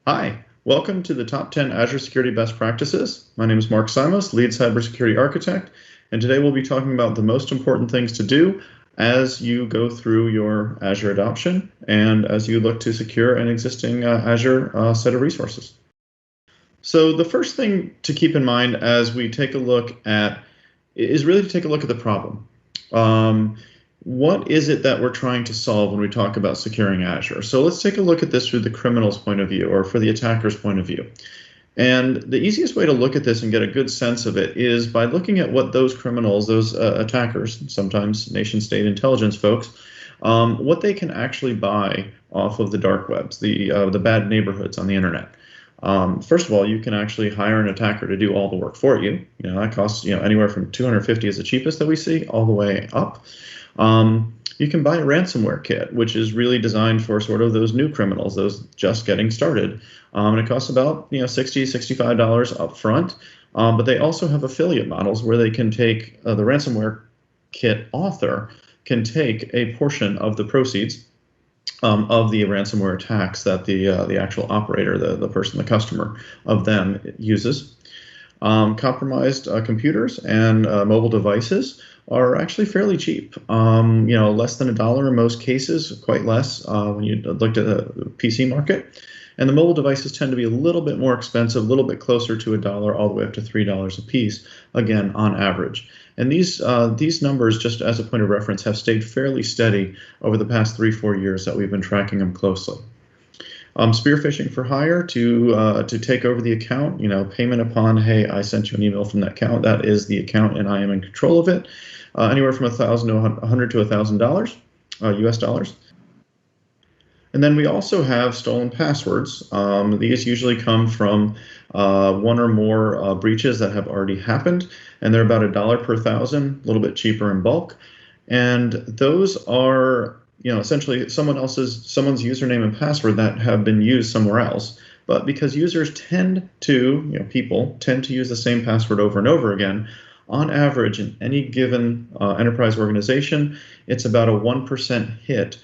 Hi, welcome to the Top 10 Azure Security Best Practices. My name is Mark Simos, Lead Cybersecurity Architect, and today we'll be talking about the most important things to do as you go through your Azure adoption and as you look to secure an existing Azure set of resources. So the first thing to keep in mind as we take a look at is really to take a look at the problem. What is it that we're trying to solve when we talk about securing Azure? So let's take a look at this through the criminal's point of view or for the attacker's point of view. And the easiest way to look at this and get a good sense of it is by looking at what those criminals, those attackers, sometimes nation state intelligence folks, what they can actually buy off of the dark webs, the bad neighborhoods on the internet. First of all, you can actually hire an attacker to do all the work for you. That costs anywhere from $250 is the cheapest that we see, all the way up. You can buy a ransomware kit, which is really designed for sort of those new criminals, those just getting started. And it costs about $60, $65 up front. But they also have affiliate models where they can take the ransomware kit author can take a portion of the proceeds of the ransomware attacks that the actual operator, the person, the customer of them uses. Compromised computers and mobile devices are actually fairly cheap. Less than $1 in most cases, quite less when you looked at the PC market. And the mobile devices tend to be a little bit more expensive, a little bit closer to $1 all the way up to $3 a piece, again, on average. And these numbers, just as a point of reference, have stayed fairly steady over the past 3-4 years that we've been tracking them closely. Spear phishing for hire to take over the account, payment upon, hey, I sent you an email from that account. That is the account and I am in control of it. Anywhere from $1,000 to $100 to $1,000 US dollars. And then we also have stolen passwords. These usually come from one or more breaches that have already happened, and they're about $1 per 1,000, a little bit cheaper in bulk. And those are essentially someone's username and password that have been used somewhere else. But because users people tend to use the same password over and over again, on average in any given enterprise organization, it's about a 1% hit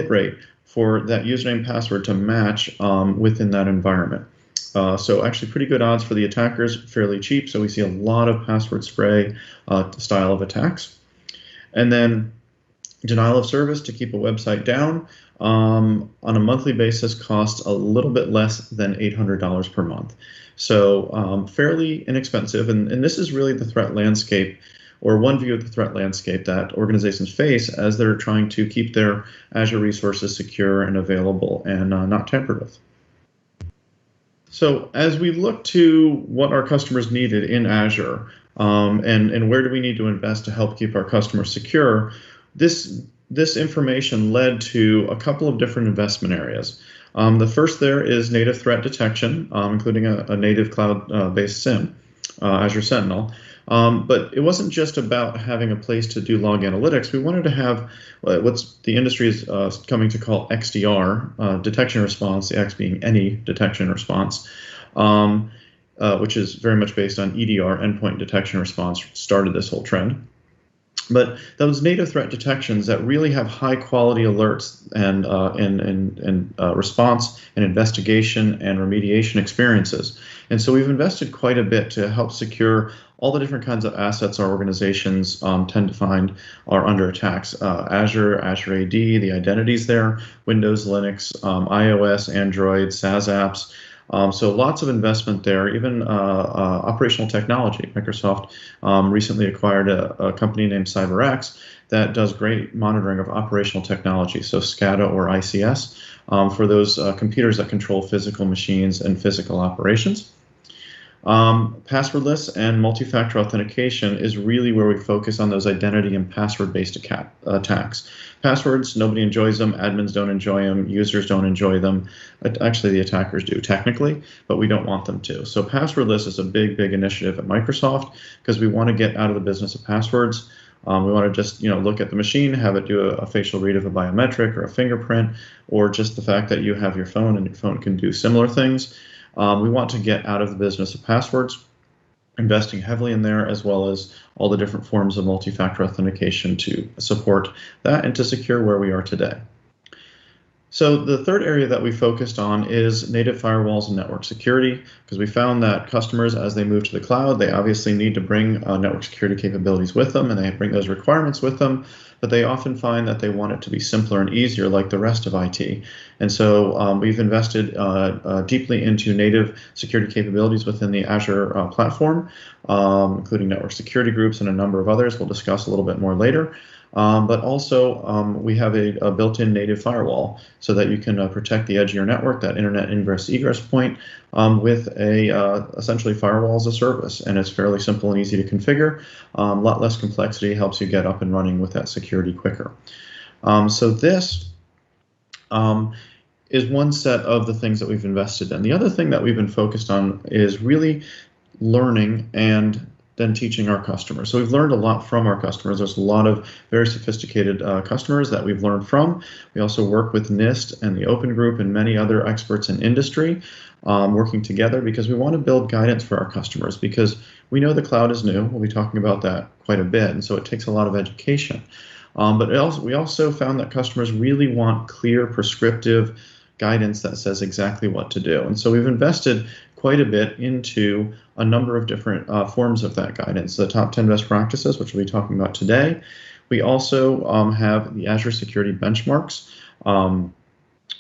rate for that username password to match within that environment. So actually pretty good odds for the attackers, fairly cheap. So we see a lot of password spray style of attacks. And then denial of service to keep a website down on a monthly basis costs a little bit less than $800 per month. So fairly inexpensive. And this is really the threat landscape, or one view of the threat landscape that organizations face as they're trying to keep their Azure resources secure and available and not tampered with. So as we look to what our customers needed in Azure and where do we need to invest to help keep our customers secure, this information led to a couple of different investment areas. The first there is native threat detection, including a native cloud-based SIEM, Azure Sentinel. But it wasn't just about having a place to do log analytics. We wanted to have what's the industry is coming to call XDR, detection response, the X being any detection response, which is very much based on EDR, endpoint detection response, started this whole trend. But those native threat detections that really have high quality alerts and response and investigation and remediation experiences. And so we've invested quite a bit to help secure all the different kinds of assets our organizations tend to find are under attacks. Azure AD, the identities there, Windows, Linux, iOS, Android, SaaS apps. So lots of investment there, even operational technology. Microsoft recently acquired a company named CyberX that does great monitoring of operational technology, so SCADA or ICS, for those computers that control physical machines and physical operations. Passwordless and multi-factor authentication is really where we focus on those identity and password-based attacks. Passwords, nobody enjoys them, admins don't enjoy them, users don't enjoy them. Actually, the attackers do technically, but we don't want them to. So passwordless is a big, big initiative at Microsoft because we want to get out of the business of passwords. We want to just look at the machine, have it do a facial read of a biometric or a fingerprint, or just the fact that you have your phone and your phone can do similar things. We want to get out of the business of passwords, investing heavily in there, as well as all the different forms of multi-factor authentication to support that and to secure where we are today. So the third area that we focused on is native firewalls and network security, because we found that customers, as they move to the cloud, they obviously need to bring network security capabilities with them, and they bring those requirements with them, but they often find that they want it to be simpler and easier like the rest of IT. And so we've invested deeply into native security capabilities within the Azure platform, including network security groups and a number of others we'll discuss a little bit more later. But also, we have a built-in native firewall so that you can protect the edge of your network, that internet ingress egress point, with essentially firewall as a service. And it's fairly simple and easy to configure. A lot less complexity, helps you get up and running with that security quicker. So this is one set of the things that we've invested in. The other thing that we've been focused on is really learning and then teaching our customers. So we've learned a lot from our customers. There's a lot of very sophisticated customers that we've learned from. We also work with NIST and the Open Group and many other experts in industry working together, because we want to build guidance for our customers, because we know the cloud is new. We'll be talking about that quite a bit, and so it takes a lot of education. But we also found that customers really want clear, prescriptive guidance that says exactly what to do. And so we've invested quite a bit into a number of different forms of that guidance. The top 10 best practices, which we'll be talking about today. We also have the Azure security benchmarks,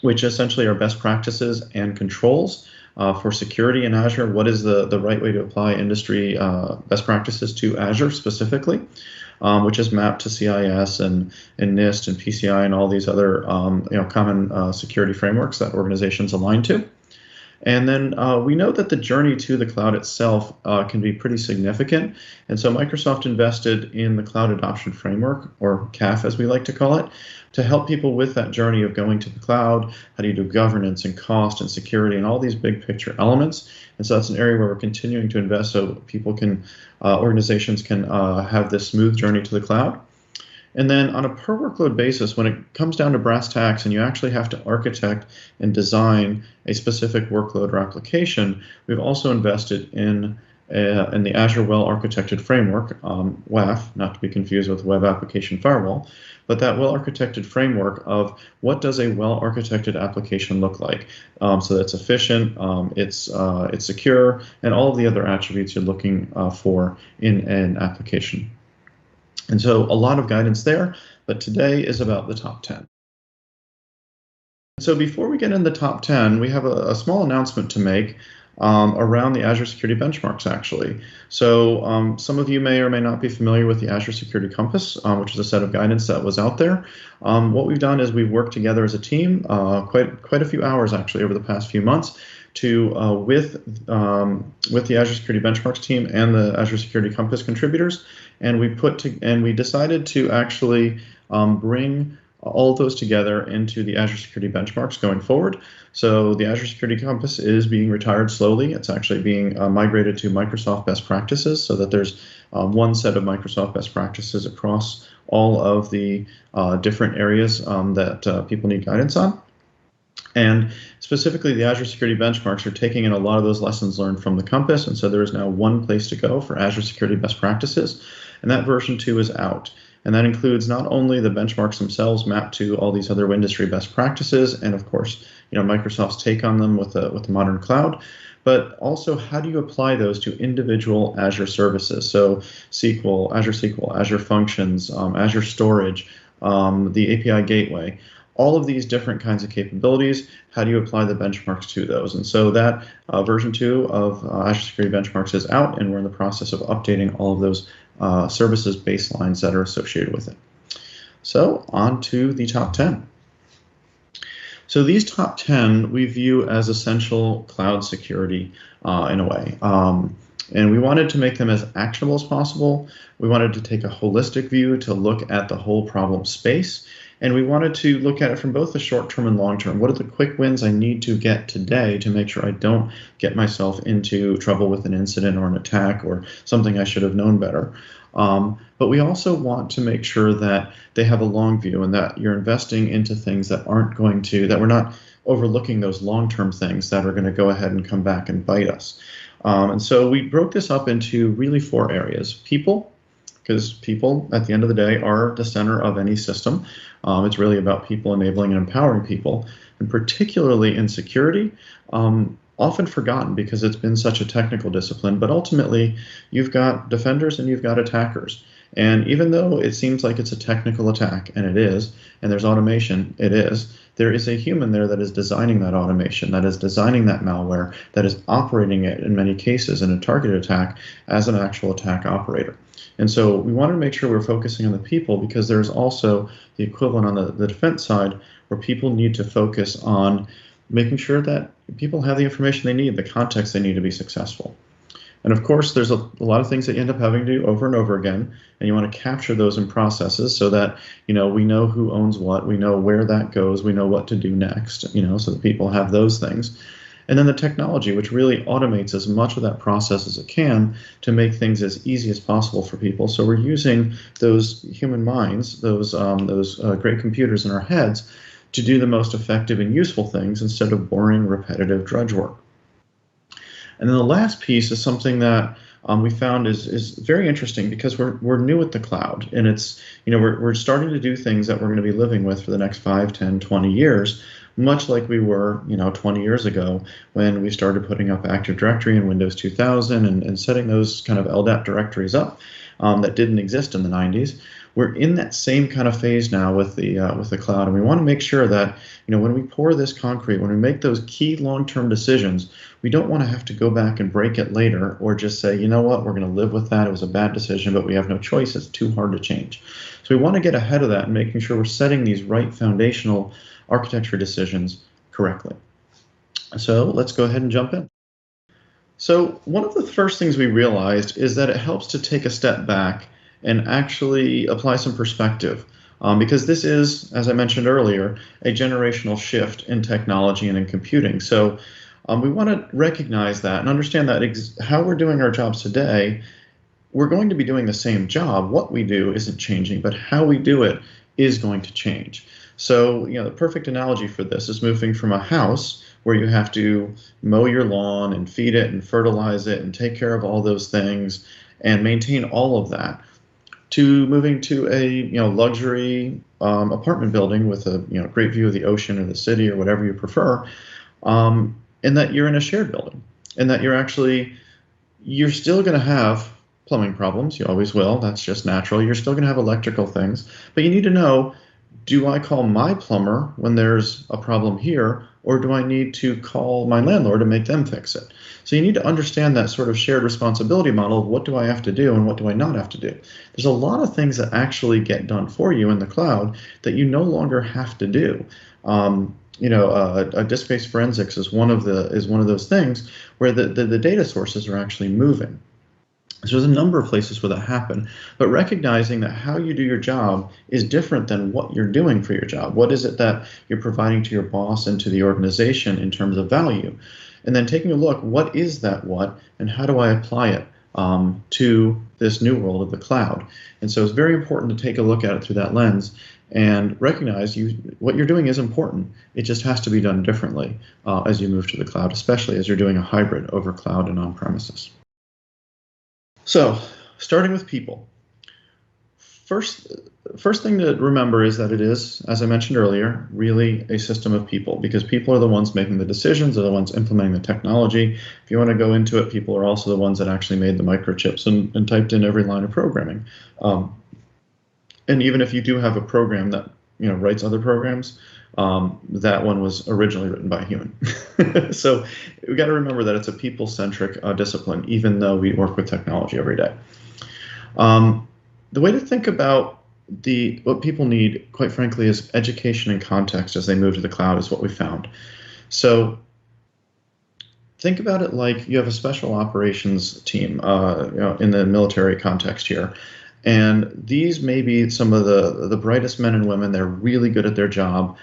which essentially are best practices and controls for security in Azure. What is the right way to apply industry best practices to Azure specifically, which is mapped to CIS and NIST and PCI and all these other common security frameworks that organizations align to. And then we know that the journey to the cloud itself can be pretty significant. And so Microsoft invested in the Cloud Adoption Framework, or CAF as we like to call it, to help people with that journey of going to the cloud. How do you do governance and cost and security and all these big picture elements? And so that's an area where we're continuing to invest so people can, organizations can have this smooth journey to the cloud. And then on a per workload basis, when it comes down to brass tacks and you actually have to architect and design a specific workload or application, we've also invested in the Azure Well-Architected Framework, WAF, not to be confused with Web Application Firewall, but that well-architected framework of what does a well-architected application look like, so that it's efficient, it's secure, and all of the other attributes you're looking for in an application. And so a lot of guidance there, but today is about the top 10. So before we get in the top 10, we have a small announcement to make around the Azure Security Benchmarks, actually. So some of you may or may not be familiar with the Azure Security Compass, which is a set of guidance that was out there. What we've done is we've worked together as a team, quite a few hours actually over the past few months, to with the Azure Security Benchmarks team and the Azure Security Compass contributors, and we decided to actually bring all of those together into the Azure Security Benchmarks going forward. So the Azure Security Compass is being retired slowly. It's actually being migrated to Microsoft best practices, so that there's one set of Microsoft best practices across all of the different areas that people need guidance on. And specifically, the Azure Security Benchmarks are taking in a lot of those lessons learned from the Compass, and so there is now one place to go for Azure Security Best Practices, and that version 2 is out. And that includes not only the benchmarks themselves mapped to all these other industry best practices, and of course, Microsoft's take on them with the modern cloud, but also how do you apply those to individual Azure services? So Azure SQL, Azure Functions, Azure Storage, the API Gateway. All of these different kinds of capabilities, how do you apply the benchmarks to those? And so that version 2 of Azure Security Benchmarks is out, and we're in the process of updating all of those services baselines that are associated with it. So on to the top 10. So these top 10 we view as essential cloud security in a way. And we wanted to make them as actionable as possible. We wanted to take a holistic view to look at the whole problem space. And we wanted to look at it from both the short term and long term. What are the quick wins I need to get today to make sure I don't get myself into trouble with an incident or an attack or something I should have known better? But we also want to make sure that they have a long view and that you're investing into things that that we're not overlooking those long-term things that are going to go ahead and come back and bite us. And so we broke this up into really 4 areas: people, because people, at the end of the day, are the center of any system. It's really about people enabling and empowering people, and particularly in security, often forgotten because it's been such a technical discipline, but ultimately you've got defenders and you've got attackers. And even though it seems like it's a technical attack, and it is, and there's automation, it is, there is a human there that is designing that automation, that is designing that malware, that is operating it in many cases in a targeted attack as an actual attack operator. And so we want to make sure we're focusing on the people, because there's also the equivalent on the defense side where people need to focus on making sure that people have the information they need, the context they need to be successful. And of course, there's a lot of things that you end up having to do over and over again, and you want to capture those in processes so that we know who owns what, we know where that goes, we know what to do next, so that people have those things. And then the technology, which really automates as much of that process as it can to make things as easy as possible for people. So we're using those human minds, those great computers in our heads, to do the most effective and useful things instead of boring, repetitive drudge work. And then the last piece is something that we found is very interesting, because we're new at the cloud, and it's we're starting to do things that we're going to be living with for the next 5, 10, 20 years, much like we were 20 years ago when we started putting up Active Directory in Windows 2000 and setting those kind of LDAP directories up that didn't exist in the 90s. We're in that same kind of phase now with the cloud, and we want to make sure that when we pour this concrete, when we make those key long-term decisions, we don't want to have to go back and break it later, or just say, you know what, we're going to live with that. It was a bad decision, but we have no choice. It's too hard to change. So we want to get ahead of that and making sure we're setting these right foundational architecture decisions correctly. So let's go ahead and jump in. So one of the first things we realized is that it helps to take a step back and actually apply some perspective, because this is, as I mentioned earlier, a generational shift in technology and in computing. So we want to recognize that and understand that how we're doing our jobs today, we're going to be doing the same job. What we do isn't changing, but how we do it is going to change. So the perfect analogy for this is moving from a house where you have to mow your lawn and feed it and fertilize it and take care of all those things and maintain all of that, to moving to a luxury apartment building with a great view of the ocean or the city or whatever you prefer, and that you're in a shared building, and that you're still going to have plumbing problems. You always will. That's just natural. You're still going to have electrical things, but you need to know, do I call my plumber when there's a problem here, or do I need to call my landlord to make them fix it? So you need to understand that sort of shared responsibility model of what do I have to do and what do I not have to do. There's a lot of things that actually get done for you in the cloud that you no longer have to do. Disk-based forensics is one of those things where the data sources are actually moving. So there's a number of places where that happen, but recognizing that how you do your job is different than what you're doing for your job. What is it that you're providing to your boss and to the organization in terms of value? And then taking a look, what is that what, and how do I apply it to this new world of the cloud? And so it's very important to take a look at it through that lens and recognize what you're doing is important. It just has to be done differently as you move to the cloud, especially as you're doing a hybrid over cloud and on-premises. So, starting with people. First thing to remember is that it is, as I mentioned earlier, really a system of people, because people are the ones making the decisions, they're the ones implementing the technology. If you want to go into it, people are also the ones that actually made the microchips and typed in every line of programming. And even if you do have a program that writes other programs, that one was originally written by a human. So we got to remember that it's a people-centric discipline, even though we work with technology every day. The way to think about what people need, quite frankly, is education and context as they move to the cloud is what we found. So think about it like you have a special operations team in the military context here. And these may be some of the brightest men and women. They're really good at their job.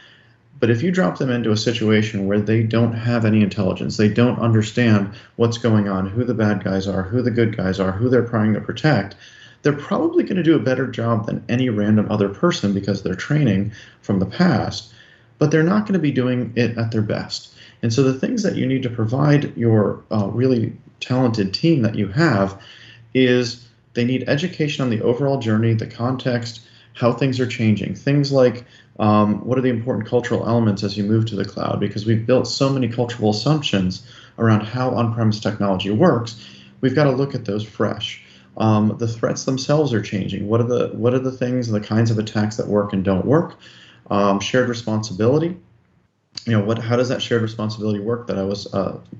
But if you drop them into a situation where they don't have any intelligence, they don't understand what's going on, who the bad guys are, who the good guys are, who they're trying to protect, they're probably going to do a better job than any random other person because they're training from the past, but they're not going to be doing it at their best. And so the things that you need to provide your really talented team that you have is They need education on the overall journey, the context, how things are changing. Things like what are the important cultural elements as you move to the cloud? Because we've built so many cultural assumptions around how on-premise technology works. We've got to look at those fresh. The threats themselves are changing. What are the things and the kinds of attacks that work and don't work? Shared responsibility. How does that shared responsibility work that I was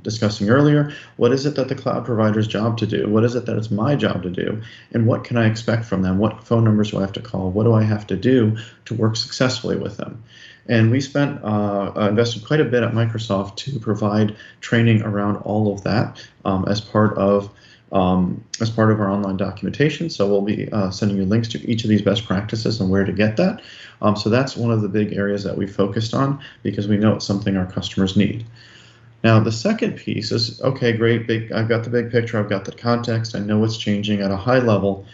discussing earlier? What is it that the cloud provider's job to do? What is it that it's my job to do? And what can I expect from them? What phone numbers do I have to call? What do I have to do to work successfully with them? And we invested quite a bit at Microsoft to provide training around all of that as part of our online documentation. So we'll be sending you links to each of these best practices and where to get that. So that's one of the big areas that we focused on because we know it's something our customers need. Now, the second piece is, okay, great, I've got the big picture, I've got the context, I know what's changing at a high level,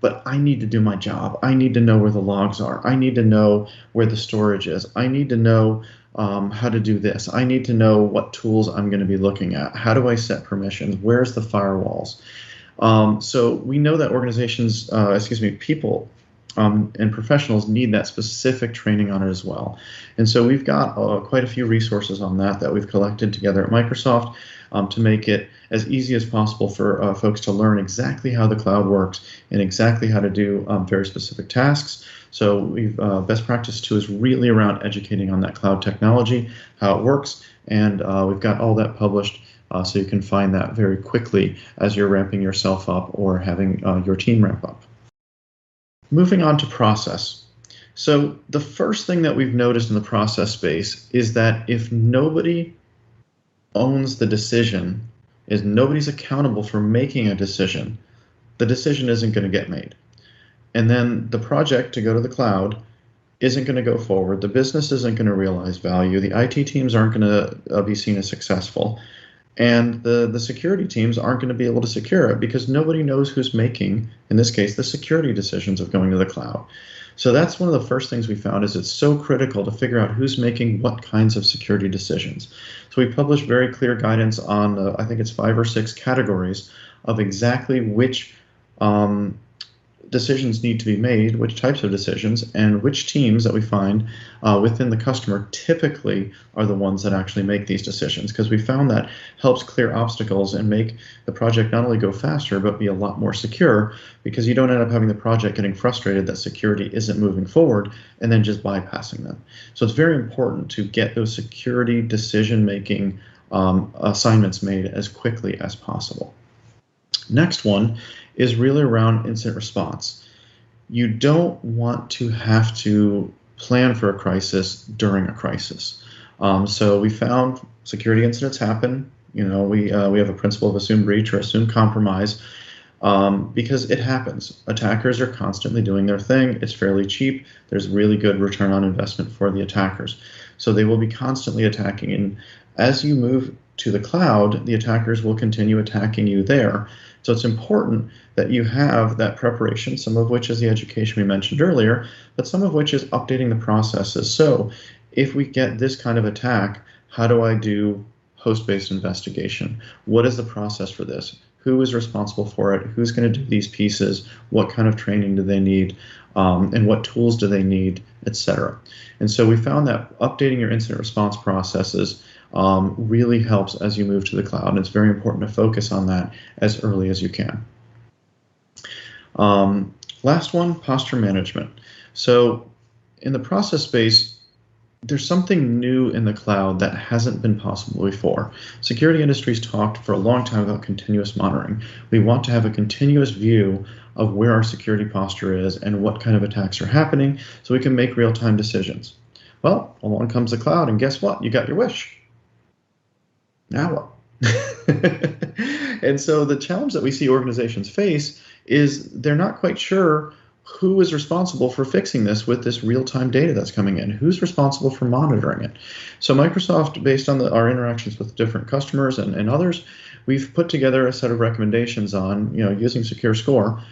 but I need to do my job. I need to know where the logs are. I need to know where the storage is. I need to know how to do this. I need to know what tools I'm going to be looking at. How do I set permissions? Where's the firewalls? So we know that organizations, people and professionals need that specific training on it as well. And so we've got quite a few resources on that we've collected together at Microsoft to make it as easy as possible for folks to learn exactly how the cloud works and exactly how to do very specific tasks. So best practice 2 is really around educating on that cloud technology, how it works, and we've got all that published so you can find that very quickly as you're ramping yourself up or having your team ramp up. Moving on to process. So the first thing that we've noticed in the process space is that if nobody owns the decision, is nobody's accountable for making a decision, the decision isn't going to get made. And then the project to go to the cloud isn't going to go forward. The business isn't going to realize value. The IT teams aren't going to be seen as successful. And the security teams aren't going to be able to secure it because nobody knows who's making, in this case, the security decisions of going to the cloud. So that's one of the first things we found is it's so critical to figure out who's making what kinds of security decisions. So we published very clear guidance on, I think it's 5 or 6 categories of exactly which decisions need to be made, which types of decisions, and which teams that we find within the customer typically are the ones that actually make these decisions, because we found that helps clear obstacles and make the project not only go faster, but be a lot more secure, because you don't end up having the project getting frustrated that security isn't moving forward and then just bypassing them. So it's very important to get those security decision-making assignments made as quickly as possible. Next one is really around incident response. You don't want to have to plan for a crisis during a crisis. So we found security incidents happen. We have a principle of assumed breach or assumed compromise because it happens. Attackers are constantly doing their thing. It's fairly cheap. There's really good return on investment for the attackers. So they will be constantly attacking. And as you move to the cloud, the attackers will continue attacking you there. So it's important that you have that preparation, some of which is the education we mentioned earlier, but some of which is updating the processes. So if we get this kind of attack, how do I do host-based investigation? What is the process for this? Who is responsible for it? Who's going to do these pieces? What kind of training do they need? And what tools do they need, etc. And so we found that updating your incident response processes really helps as you move to the cloud. And it's very important to focus on that as early as you can. Last one, posture management. So in the process space, there's something new in the cloud that hasn't been possible before. Security industry's talked for a long time about continuous monitoring. We want to have a continuous view of where our security posture is and what kind of attacks are happening so we can make real-time decisions. Well, along comes the cloud, and guess what? You got your wish. Now what? And so the challenge that we see organizations face is they're not quite sure who is responsible for fixing this with this real-time data that's coming in. Who's responsible for monitoring it? So Microsoft, based on our interactions with different customers and others, we've put together a set of recommendations on, using Secure Score.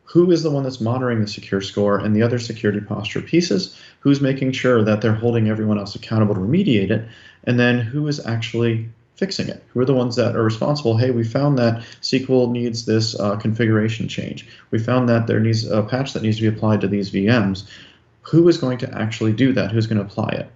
Who is the one that's monitoring the Secure Score and the other security posture pieces? Who's making sure that they're holding everyone else accountable to remediate it? And then who is actually fixing it? Who are the ones that are responsible? Hey, we found that SQL needs this configuration change. We found that there needs a patch that needs to be applied to these VMs. Who is going to actually do that? Who's going to apply it?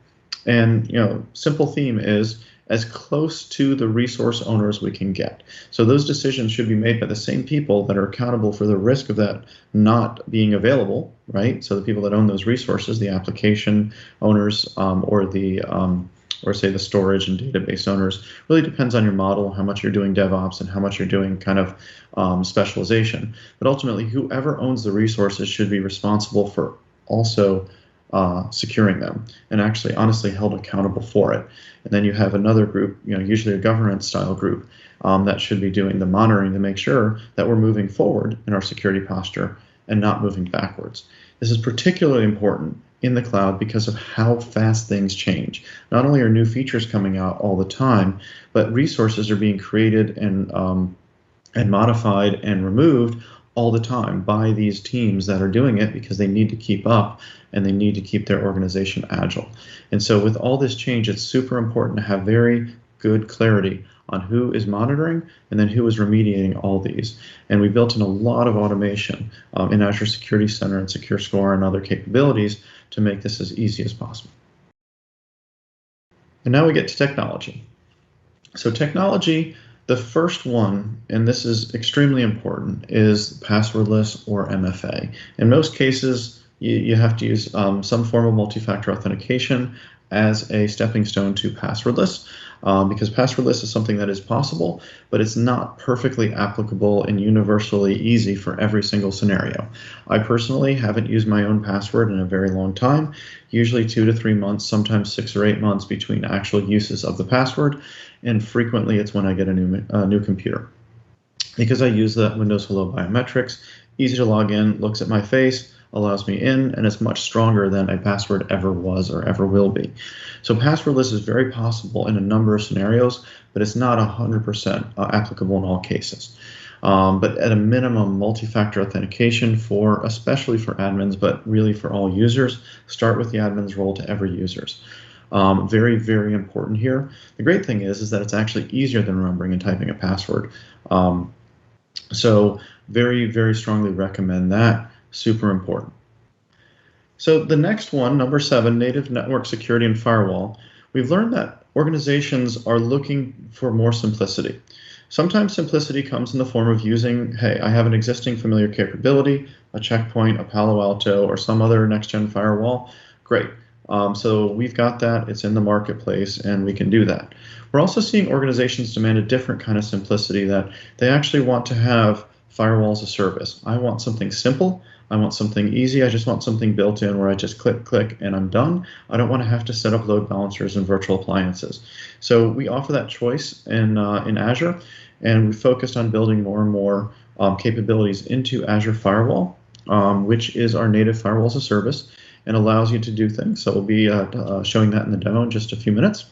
And simple theme is as close to the resource owners we can get. So those decisions should be made by the same people that are accountable for the risk of that not being available, right? So the people that own those resources, the application owners, or say the storage and database owners, really depends on your model, how much you're doing DevOps and how much you're doing kind of specialization. But ultimately, whoever owns the resources should be responsible for also securing them and actually honestly held accountable for it. And then you have another group, usually a governance style group, that should be doing the monitoring to make sure that we're moving forward in our security posture and not moving backwards. This is particularly important in the cloud because of how fast things change. Not only are new features coming out all the time, but resources are being created and modified and removed all the time by these teams that are doing it because they need to keep up and they need to keep their organization agile. And so with all this change, it's super important to have very good clarity on who is monitoring and then who is remediating all these. And we built in a lot of automation in Azure Security Center and Secure Score and other capabilities to make this as easy as possible. And now we get to technology. So technology, the first one, and this is extremely important, is passwordless or MFA. In most cases, you have to use some form of multi-factor authentication as a stepping stone to passwordless, because passwordless is something that is possible, but it's not perfectly applicable and universally easy for every single scenario. I personally haven't used my own password in a very long time, usually 2 to 3 months, sometimes 6 or 8 months between actual uses of the password, and frequently it's when I get a new computer. Because I use the Windows Hello biometrics, easy to log in, looks at my face, allows me in, and it's much stronger than a password ever was or ever will be. So passwordless is very possible in a number of scenarios, but it's not 100% applicable in all cases. But at a minimum, multi-factor authentication especially for admins, but really for all users, start with the admin's role to every users. Very, very important here. The great thing is that it's actually easier than remembering and typing a password. So very, very strongly recommend that. Super important. So the next one, number 7, native network security and firewall. We've learned that organizations are looking for more simplicity. Sometimes simplicity comes in the form of using, hey, I have an existing familiar capability, a checkpoint, a Palo Alto, or some other next-gen firewall. Great. So we've got that. It's in the marketplace, and we can do that. We're also seeing organizations demand a different kind of simplicity, that they actually want to have firewall as a service. I want something simple. I want something easy. I just want something built in where I just click, and I'm done. I don't want to have to set up load balancers and virtual appliances. So we offer that choice in Azure, and we focused on building more and more capabilities into Azure Firewall, which is our native firewall as a service and allows you to do things. So we'll be showing that in the demo in just a few minutes.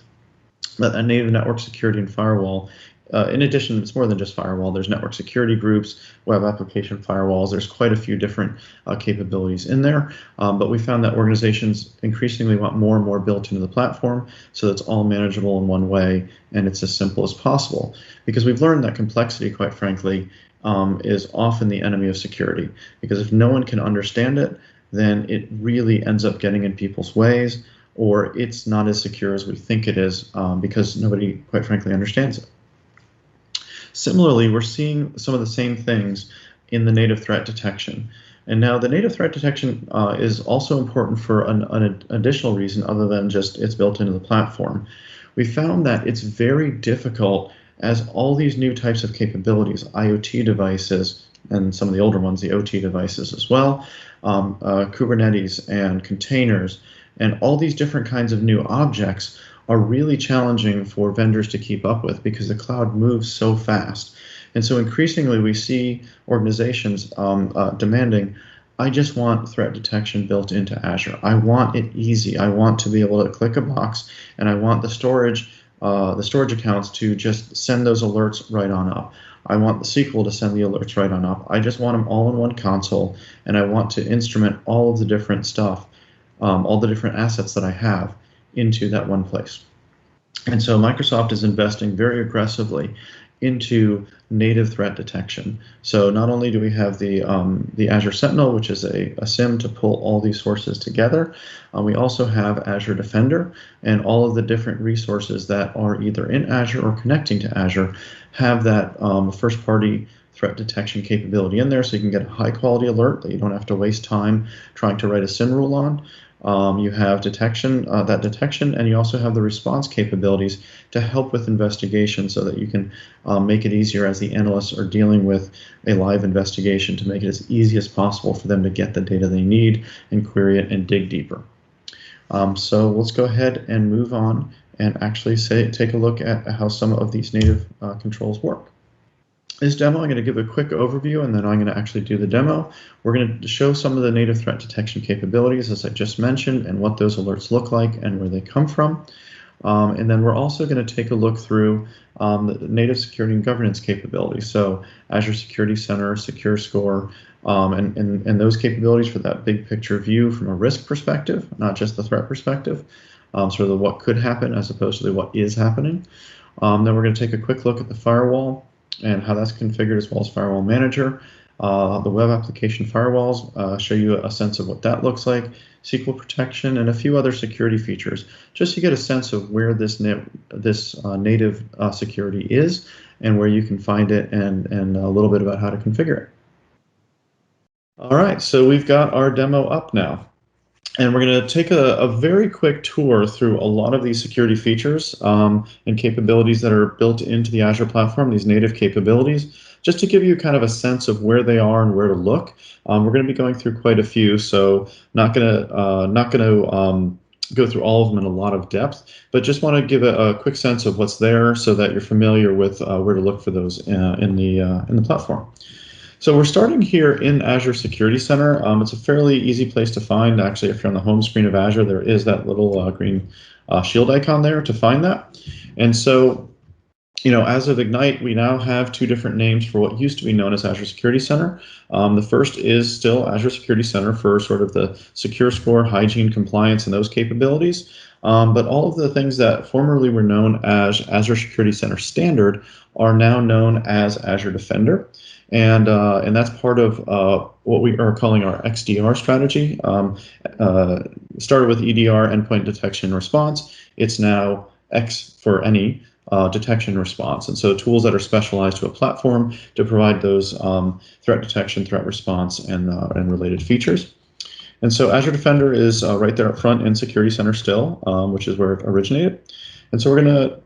But a native network security and firewall, in addition, it's more than just firewall. There's network security groups, web application firewalls. There's quite a few different capabilities in there. But we found that organizations increasingly want more and more built into the platform, so that's all manageable in one way and it's as simple as possible. Because we've learned that complexity, quite frankly, is often the enemy of security. Because if no one can understand it, then it really ends up getting in people's ways, or it's not as secure as we think it is because nobody, quite frankly, understands it. Similarly, we're seeing some of the same things in the native threat detection. And now the native threat detection is also important for an additional reason other than just it's built into the platform. We found that it's very difficult as all these new types of capabilities, IoT devices, and some of the older ones, the OT devices as well, Kubernetes and containers, and all these different kinds of new objects are really challenging for vendors to keep up with because the cloud moves so fast. And so increasingly we see organizations demanding, I just want threat detection built into Azure. I want it easy. I want to be able to click a box, and I want the storage accounts to just send those alerts right on up. I want the SQL to send the alerts right on up. I just want them all in one console, and I want to instrument all of the different stuff, all the different assets that I have into that one place. And so Microsoft is investing very aggressively into native threat detection. So not only do we have the Azure Sentinel, which is a SIEM to pull all these sources together, we also have Azure Defender, and all of the different resources that are either in Azure or connecting to Azure have that first-party threat detection capability in there, so you can get a high-quality alert that you don't have to waste time trying to write a SIM rule on. You have detection, and you also have the response capabilities to help with investigation so that you can make it easier as the analysts are dealing with a live investigation to make it as easy as possible for them to get the data they need and query it and dig deeper. So let's go ahead and move on and actually take a look at how some of these native controls work. This demo, I'm going to give a quick overview, and then I'm going to actually do the demo. We're going to show some of the native threat detection capabilities, as I just mentioned, and what those alerts look like and where they come from. And then we're also going to take a look through the native security and governance capabilities. So Azure Security Center, Secure Score, and those capabilities for that big picture view from a risk perspective, not just the threat perspective, sort of the what could happen as opposed to the what is happening. Then we're going to take a quick look at the firewall and how that's configured, as well as Firewall Manager. The web application firewalls show you a sense of what that looks like, SQL protection, and a few other security features, just to get a sense of where this native security is and where you can find it, and a little bit about how to configure it. All right, so we've got our demo up now. And we're going to take a very quick tour through a lot of these security features and capabilities that are built into the Azure platform, these native capabilities, just to give you kind of a sense of where they are and where to look. We're going to be going through quite a few, so not going to go through all of them in a lot of depth, but just want to give a quick sense of what's there so that you're familiar with where to look for those in the platform. So we're starting here in Azure Security Center. It's a fairly easy place to find. Actually, if you're on the home screen of Azure, there is that little green shield icon there to find that. And so, as of Ignite, we now have two different names for what used to be known as Azure Security Center. The first is still Azure Security Center for sort of the secure score, hygiene, compliance, and those capabilities. But all of the things that formerly were known as Azure Security Center Standard are now known as Azure Defender. And that's part of what we are calling our XDR strategy. Started with EDR, endpoint detection and response. It's now X for any detection response. And so tools that are specialized to a platform to provide those threat detection, threat response, and related features. And so Azure Defender is right there up front in Security Center still, which is where it originated. And so we're going to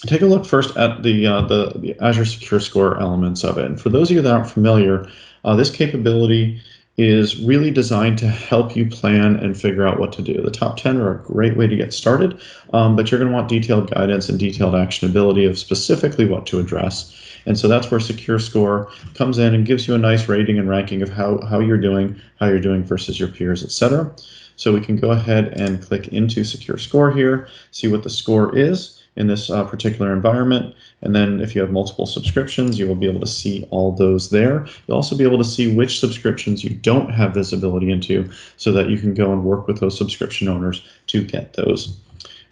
take a look first at the Azure Secure Score elements of it. And for those of you that aren't familiar, this capability is really designed to help you plan and figure out what to do. The top 10 are a great way to get started, but you're going to want detailed guidance and detailed actionability of specifically what to address. And so that's where Secure Score comes in and gives you a nice rating and ranking of how you're doing versus your peers, etc. So we can go ahead and click into Secure Score here, see what the score is in this particular environment. And then if you have multiple subscriptions, you will be able to see all those there. You'll also be able to see which subscriptions you don't have visibility into so that you can go and work with those subscription owners to get those.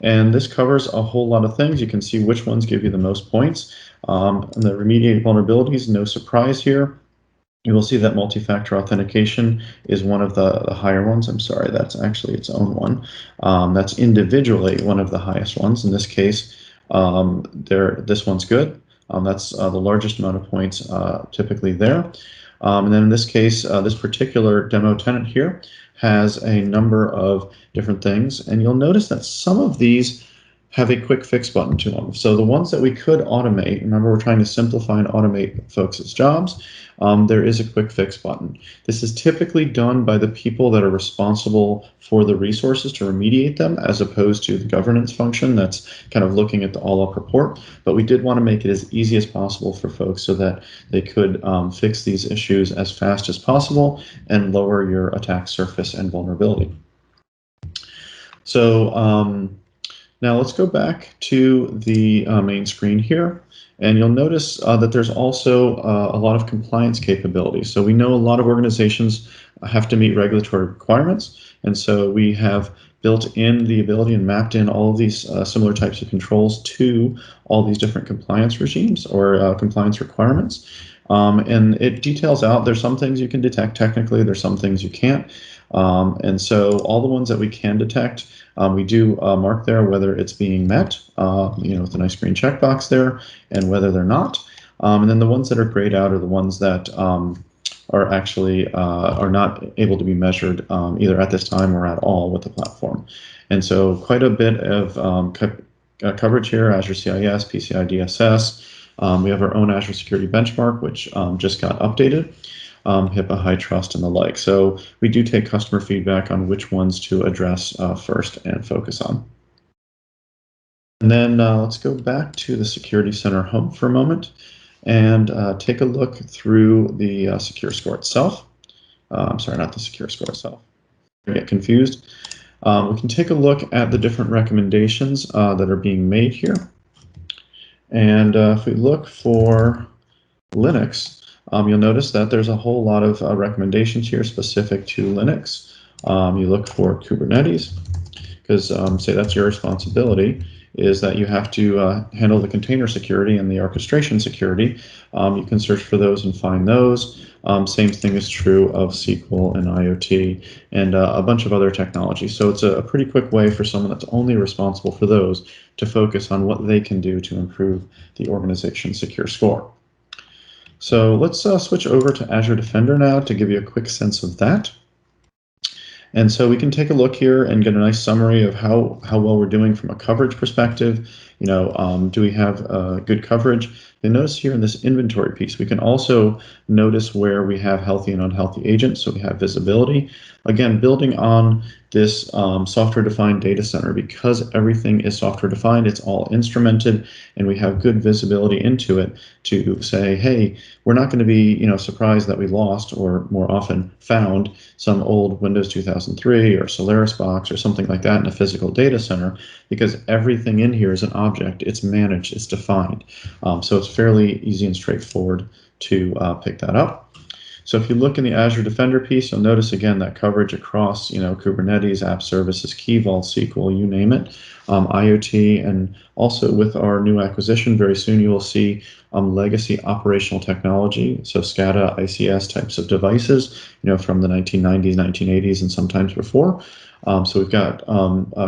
And this covers a whole lot of things. You can see which ones give you the most points. And the remediate vulnerabilities, no surprise here. You will see that multi-factor authentication is one of the higher ones. I'm sorry, that's actually its own one. That's individually one of the highest ones. In this case, this one's good. That's the largest amount of points typically there. And then in this case, this particular demo tenant here has a number of different things. And you'll notice that some of these have a quick fix button to them. So the ones that we could automate, remember we're trying to simplify and automate folks' jobs, there is a quick fix button. This is typically done by the people that are responsible for the resources to remediate them, as opposed to the governance function that's kind of looking at the all-up report. But we did want to make it as easy as possible for folks so that they could fix these issues as fast as possible and lower your attack surface and vulnerability. So now let's go back to the main screen here, and you'll notice that there's also a lot of compliance capabilities. So we know a lot of organizations have to meet regulatory requirements, and so we have built in the ability and mapped in all of these similar types of controls to all these different compliance regimes or compliance requirements. And it details out, there's some things you can detect technically, there's some things you can't. And so all the ones that we can detect, we do mark there whether it's being met, with a nice green checkbox there, and whether they're not. And then the ones that are grayed out are the ones that are actually are not able to be measured either at this time or at all with the platform. And so quite a bit of coverage here: Azure CIS, PCI DSS. We have our own Azure Security Benchmark, which just got updated. HIPAA, high trust, and the like. So we do take customer feedback on which ones to address first and focus on. And then let's go back to the Security Center home for a moment and take a look through the Secure Score itself. I'm sorry, not the Secure Score itself. I get confused. We can take a look at the different recommendations that are being made here. And if we look for Linux, you'll notice that there's a whole lot of recommendations here specific to Linux. You look for Kubernetes, because say that's your responsibility, is that you have to handle the container security and the orchestration security. You can search for those and find those. Same thing is true of SQL and IoT and a bunch of other technologies. So it's a pretty quick way for someone that's only responsible for those to focus on what they can do to improve the organization's secure score. So let's switch over to Azure Defender now to give you a quick sense of that. And so we can take a look here and get a nice summary of how well we're doing from a coverage perspective. Do we have good coverage? And notice here in this inventory piece, we can also notice where we have healthy and unhealthy agents, so we have visibility. Again, building on this software-defined data center, because everything is software-defined, it's all instrumented, and we have good visibility into it to say, hey, we're not going to be surprised that we lost, or more often found, some old Windows 2003 or Solaris box or something like that in a physical data center, because everything in here is an object, it's managed, it's defined. So it's fairly easy and straightforward to pick that up. So if you look in the Azure Defender piece, you'll notice again that coverage across Kubernetes, app services, Key Vault, SQL, you name it, IoT, and also with our new acquisition, very soon you will see legacy operational technology, so SCADA, ICS types of devices, from the 1990s, 1980s, and sometimes before. So we've got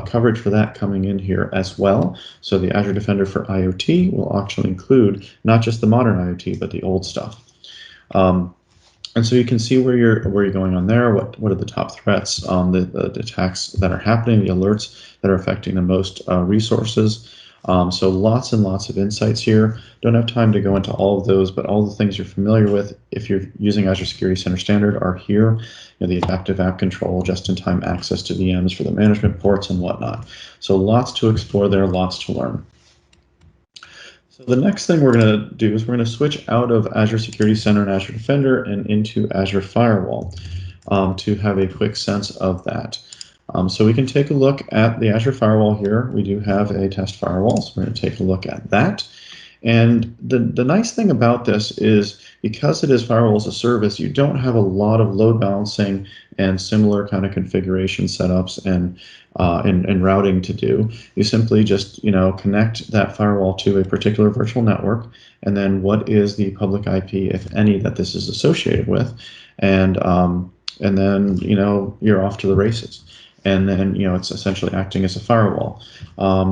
coverage for that coming in here as well. So the Azure Defender for IoT will actually include not just the modern IoT, but the old stuff. And so you can see where you're going on there. What are the top threats, the attacks that are happening, the alerts that are affecting the most resources. So lots and lots of insights here. Don't have time to go into all of those, but all the things you're familiar with if you're using Azure Security Center Standard are here. The adaptive app control, just-in-time access to VMs for the management ports and whatnot. So lots to explore there, lots to learn. So the next thing we're going to do is we're going to switch out of Azure Security Center and Azure Defender and into Azure Firewall to have a quick sense of that. So we can take a look at the Azure Firewall here. We do have a test firewall, so we're going to take a look at that. And the nice thing about this is because it is firewall as a service, you don't have a lot of load balancing and similar kind of configuration setups and routing to do. You simply just connect that firewall to a particular virtual network, and then what is the public IP, if any, that this is associated with, and then you're off to the races. And then it's essentially acting as a firewall.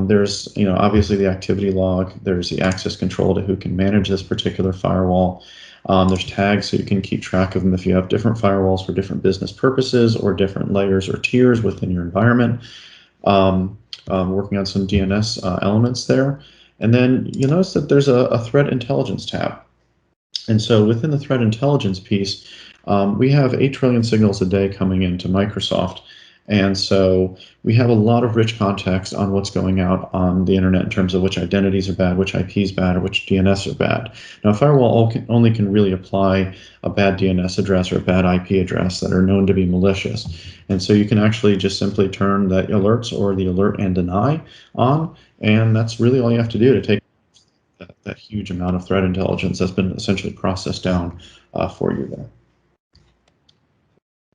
There's obviously the activity log. There's the access control to who can manage this particular firewall. There's tags so you can keep track of them if you have different firewalls for different business purposes or different layers or tiers within your environment. Working on some DNS elements there. And then you'll notice that there's a threat intelligence tab. And so within the threat intelligence piece, we have 8 trillion signals a day coming into Microsoft. And so we have a lot of rich context on what's going out on the internet in terms of which identities are bad, which IPs bad, or which DNS are bad. Now, a firewall only can really apply a bad DNS address or a bad IP address that are known to be malicious. And so you can actually just simply turn the alerts or the alert and deny on, and that's really all you have to do to take that huge amount of threat intelligence that's been essentially processed down for you there.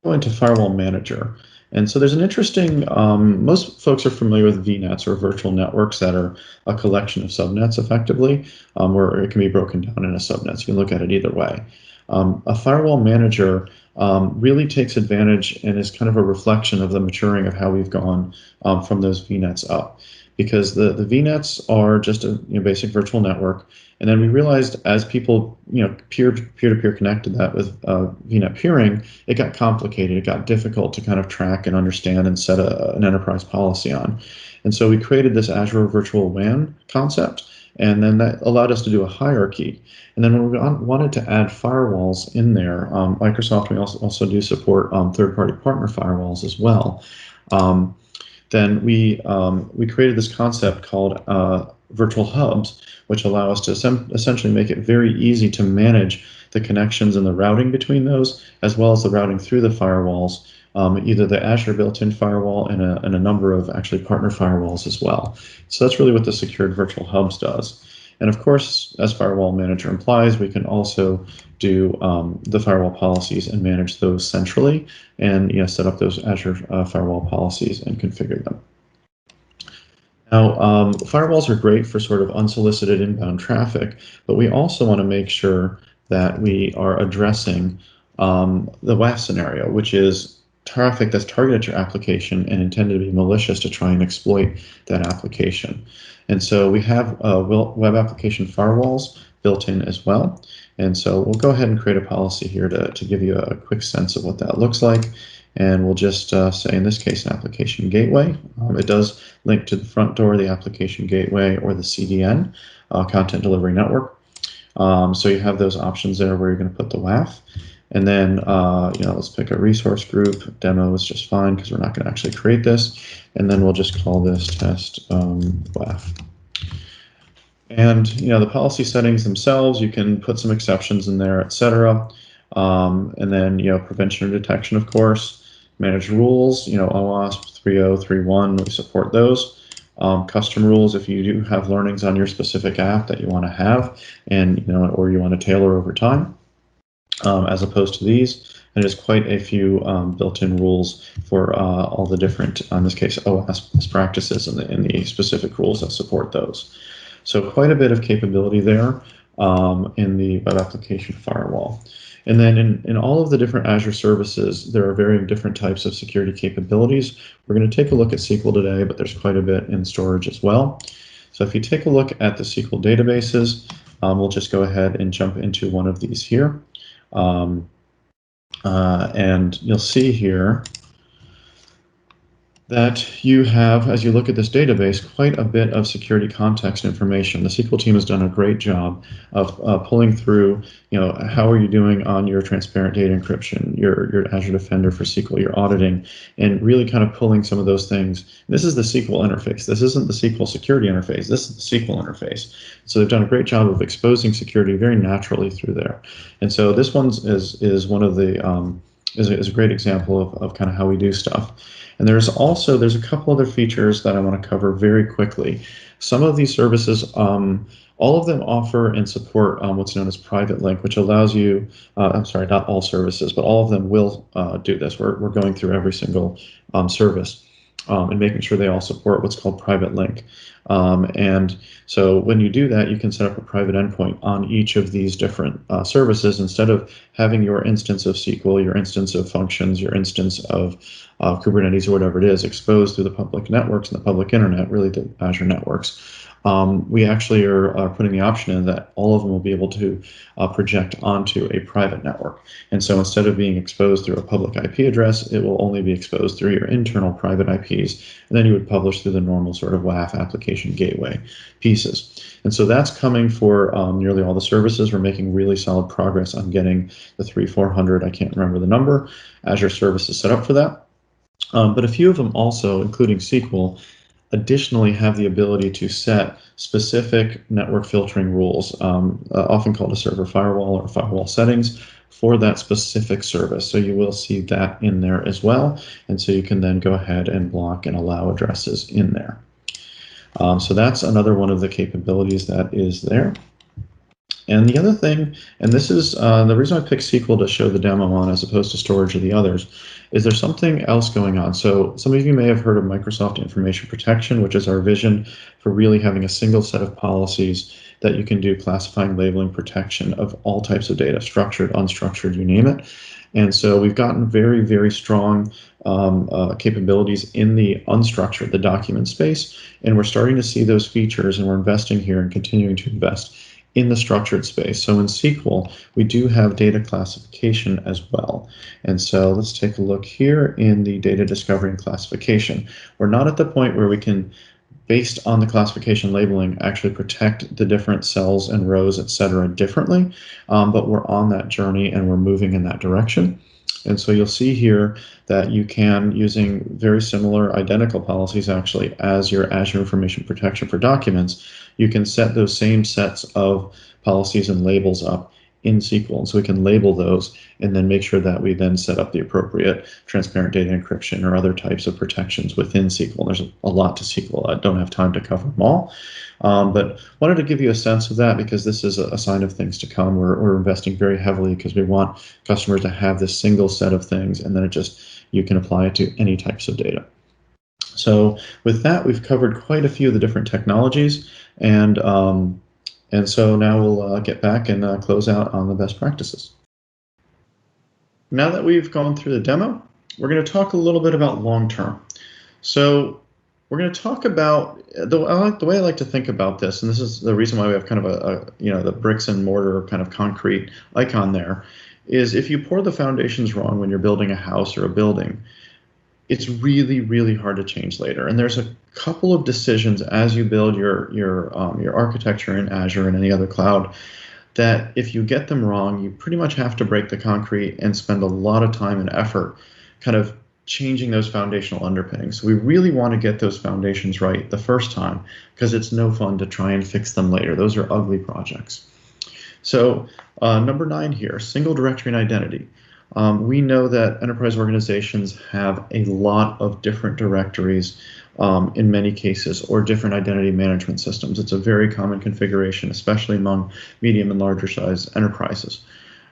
Go into Firewall Manager. And so there's an interesting, most folks are familiar with VNets, or virtual networks, that are a collection of subnets effectively, or it can be broken down into subnets. You can look at it either way. A firewall manager really takes advantage and is kind of a reflection of the maturing of how we've gone from those VNets up. Because the VNets are just a basic virtual network. And then we realized, as people peer-to-peer connected that with VNet peering, it got complicated. It got difficult to kind of track and understand and set an enterprise policy on. And so we created this Azure Virtual WAN concept, and then that allowed us to do a hierarchy. And then when we wanted to add firewalls in there, Microsoft, we also do support third-party partner firewalls as well. Then we created this concept called virtual hubs, which allow us to essentially make it very easy to manage the connections and the routing between those, as well as the routing through the firewalls, either the Azure built-in firewall and a number of actually partner firewalls as well. So that's really what the secured virtual hubs does. And of course, as Firewall Manager implies, we can also do the firewall policies and manage those centrally, and set up those Azure firewall policies and configure them. Now, firewalls are great for sort of unsolicited inbound traffic, but we also want to make sure that we are addressing the WAF scenario, which is traffic that's targeted at your application and intended to be malicious to try and exploit that application. And so we have web application firewalls built in as well. And so we'll go ahead and create a policy here to give you a quick sense of what that looks like. And we'll just say, in this case, an application gateway. It does link to the front door, the application gateway, or the CDN, content delivery network. So you have those options there where you're going to put the WAF. And then, let's pick a resource group. Demo is just fine because we're not going to actually create this. And then we'll just call this test WAF. And, the policy settings themselves, you can put some exceptions in there, etc. And then, prevention or detection, of course. Manage rules, OWASP 3.0, 3.1, we support those. Custom rules, if you do have learnings on your specific app that you want to have, and or you want to tailor over time, as opposed to these. And there's quite a few built-in rules for all the different, in this case, OWASP practices and the specific rules that support those. So quite a bit of capability there in the web application firewall. And then in all of the different Azure services, there are very different types of security capabilities. We're going to take a look at SQL today, but there's quite a bit in storage as well. So if you take a look at the SQL databases, we'll just go ahead and jump into one of these here. And you'll see here that you have, as you look at this database, quite a bit of security context information. The SQL team has done a great job of pulling through, how are you doing on your transparent data encryption, your Azure Defender for SQL, your auditing, and really kind of pulling some of those things. This is the SQL interface. This isn't the SQL security interface. This is the SQL interface. So they've done a great job of exposing security very naturally through there. And so this one is one of the is a great example of kind of how we do stuff. And there's a couple other features that I want to cover very quickly. Some of these services, all of them offer and support what's known as private link, which allows you, I'm sorry, not all services, but all of them will do this. We're going through every single service and making sure they all support what's called private link. And so when you do that, you can set up a private endpoint on each of these different services instead of having your instance of SQL, your instance of functions, your instance of Kubernetes or whatever it is exposed through the public networks and the public internet, really the Azure networks. We actually are putting the option in that all of them will be able to project onto a private network. And so instead of being exposed through a public IP address, it will only be exposed through your internal private IPs. And then you would publish through the normal sort of WAF application gateway pieces. And so that's coming for nearly all the services. We're making really solid progress on getting the 3,400, I can't remember the number, Azure services set up for that. But a few of them also, including SQL, additionally have the ability to set specific network filtering rules, often called a server firewall or firewall settings, for that specific service. So you will see that in there as well. And so you can then go ahead and block and allow addresses in there. So that's another one of the capabilities that is there. And the other thing, and this is the reason I picked SQL to show the demo on as opposed to storage or the others, is there's something else going on. So some of you may have heard of Microsoft Information Protection, which is our vision for really having a single set of policies that you can do classifying, labeling, protection of all types of data, structured, unstructured, you name it. And so we've gotten very, very strong capabilities in the unstructured, the document space, and we're starting to see those features, and we're investing here and continuing to invest in the structured space. So in SQL, we do have data classification as well. And so let's take a look here in the data discovery and classification. We're not at the point where we can, based on the classification labeling, actually protect the different cells and rows, et cetera, differently, but we're on that journey and we're moving in that direction. And so you'll see here that you can, using very similar, identical policies actually as your Azure Information Protection for documents, you can set those same sets of policies and labels up in SQL. And so we can label those and then make sure that we then set up the appropriate transparent data encryption or other types of protections within SQL. There's a lot to SQL. I don't have time to cover them all, but wanted to give you a sense of that because this is a sign of things to come. We're investing very heavily because we want customers to have this single set of things, and then you can apply it to any types of data. So with that, we've covered quite a few of the different technologies, and so now we'll get back and close out on the best practices. Now that we've gone through the demo, we're going to talk a little bit about long-term. So we're going to talk about the way I like to think about this, and this is the reason why we have kind of the bricks and mortar kind of concrete icon there, is if you pour the foundations wrong when you're building a house or a building, it's really, really hard to change later. And there's a couple of decisions as you build your architecture in Azure and any other cloud that if you get them wrong, you pretty much have to break the concrete and spend a lot of time and effort kind of changing those foundational underpinnings. So we really want to get those foundations right the first time because it's no fun to try and fix them later. Those are ugly projects. So number 9 here, single directory and identity. We know that enterprise organizations have a lot of different directories in many cases, or different identity management systems. It's a very common configuration, especially among medium and larger size enterprises.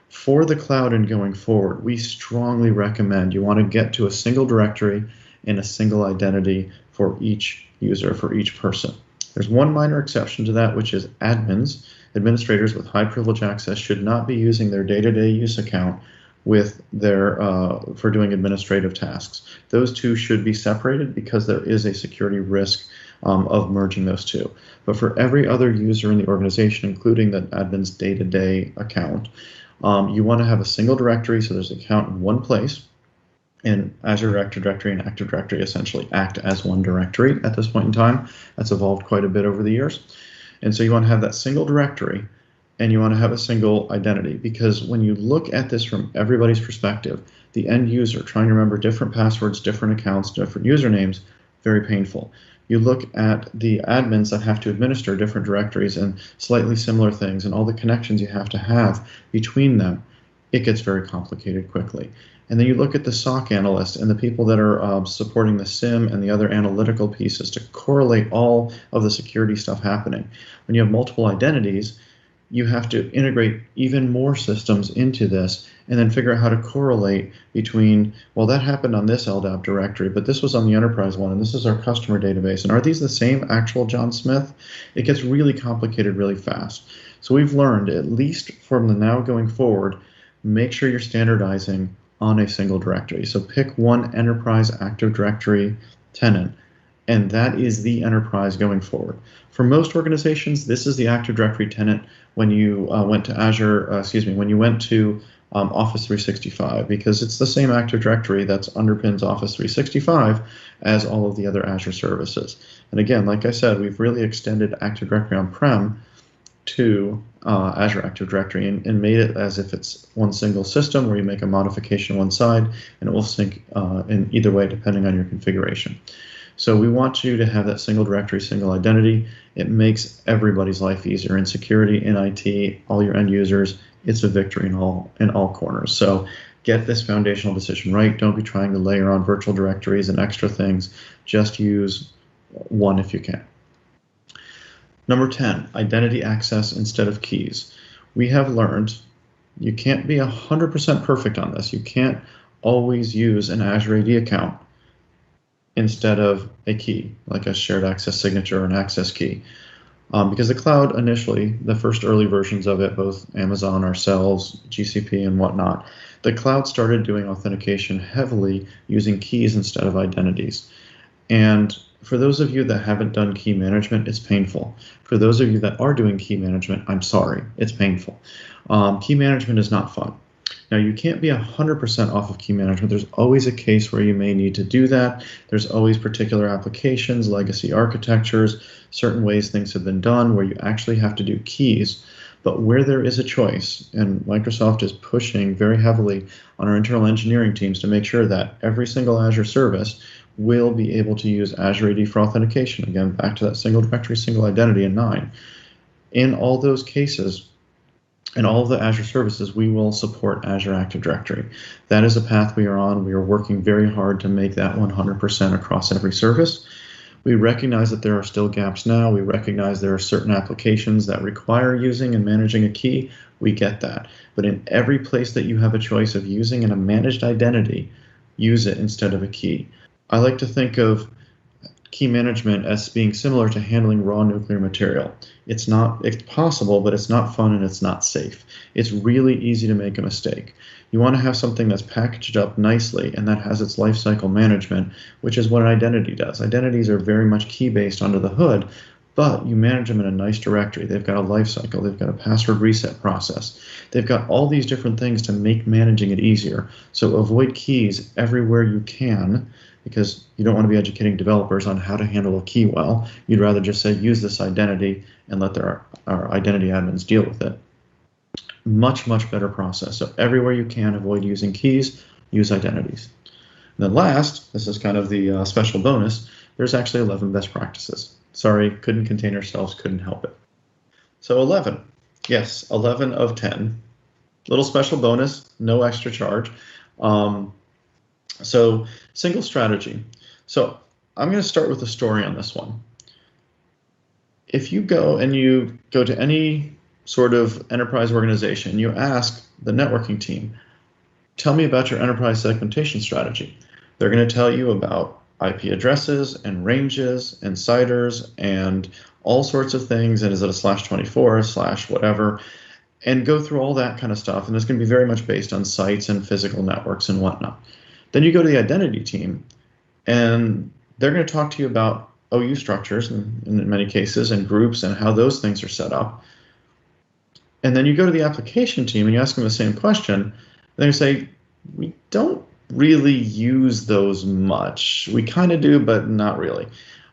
For the cloud and going forward, we strongly recommend you want to get to a single directory and a single identity for each user, for each person. There's one minor exception to that, which is admins. Administrators with high privilege access should not be using their day-to-day use account with their for doing administrative tasks. Those two should be separated because there is a security risk of merging those two. But for every other user in the organization, including the admin's day-to-day account, you want to have a single directory, so there's an account in one place. And Azure Active Directory and Active Directory essentially act as one directory at this point in time. That's evolved quite a bit over the years. And so you want to have that single directory, and you want to have a single identity, because when you look at this from everybody's perspective, the end user trying to remember different passwords, different accounts, different usernames, very painful. You look at the admins that have to administer different directories and slightly similar things and all the connections you have to have between them, it gets very complicated quickly. And then you look at the SOC analysts and the people that are supporting the SIM and the other analytical pieces to correlate all of the security stuff happening. When you have multiple identities, you have to integrate even more systems into this and then figure out how to correlate between, well, that happened on this LDAP directory, but this was on the enterprise one, and this is our customer database. And are these the same actual John Smith? It gets really complicated really fast. So we've learned, at least from the now going forward, make sure you're standardizing on a single directory. So pick one enterprise Active Directory tenant, and that is the enterprise going forward. For most organizations, this is the Active Directory tenant when you went to Azure, when you went to Office 365, because it's the same Active Directory that underpins Office 365 as all of the other Azure services. And again, like I said, we've really extended Active Directory on-prem to Azure Active Directory and made it as if it's one single system where you make a modification on one side and it will sync in either way depending on your configuration. So we want you to have that single directory, single identity. It makes everybody's life easier in security, in IT, all your end users. It's a victory in all corners. So get this foundational decision right. Don't be trying to layer on virtual directories and extra things. Just use one if you can. Number 10, identity access instead of keys. we have learned you can't be 100% perfect on this. You can't always use an Azure AD account instead of a key, like a shared access signature or an access key. Because the cloud initially, the first early versions of it, both Amazon, ourselves, GCP, and whatnot, the cloud started doing authentication heavily using keys instead of identities. And for those of you that haven't done key management, it's painful. For those of you that are doing key management, I'm sorry, it's painful. Key management is not fun. Now, you can't be 100% off of key management. There's always a case where you may need to do that. There's always particular applications, legacy architectures, certain ways things have been done where you actually have to do keys. But where there is a choice, and Microsoft is pushing very heavily on our internal engineering teams to make sure that every single Azure service will be able to use Azure AD for authentication. Again, back to that single directory, single identity in 9. In all those cases, in all of the Azure services, we will support Azure Active Directory. That is a path we are on. We are working very hard to make that 100% across every service. We recognize that there are still gaps now. We recognize there are certain applications that require using and managing a key. We get that. But in every place that you have a choice of using in a managed identity, use it instead of a key. I like to think of key management as being similar to handling raw nuclear material. It's possible, but it's not fun and it's not safe. It's really easy to make a mistake. You want to have something that's packaged up nicely and that has its lifecycle management, which is what an identity does. Identities are very much key-based under the hood, but you manage them in a nice directory. They've got a lifecycle. They've got a password reset process. They've got all these different things to make managing it easier. So avoid keys everywhere you can, because you don't want to be educating developers on how to handle a key well. You'd rather just say, use this identity and let our identity admins deal with it. Much, much better process. So everywhere you can, avoid using keys, use identities. And then last, this is kind of the special bonus, there's actually 11 best practices. Sorry, couldn't contain ourselves, couldn't help it. So 11, yes, 11 of 10. Little special bonus, no extra charge. So single strategy. So I'm going to start with a story on this one. If you go to any sort of enterprise organization, you ask the networking team, tell me about your enterprise segmentation strategy. They're going to tell you about IP addresses and ranges and CIDRs and all sorts of things. And is it a /24 / whatever? And go through all that kind of stuff. And it's going to be very much based on sites and physical networks and whatnot. Then you go to the identity team, and they're going to talk to you about OU structures in many cases and groups and how those things are set up. And then you go to the application team and you ask them the same question. They say, we don't really use those much. We kind of do, but not really.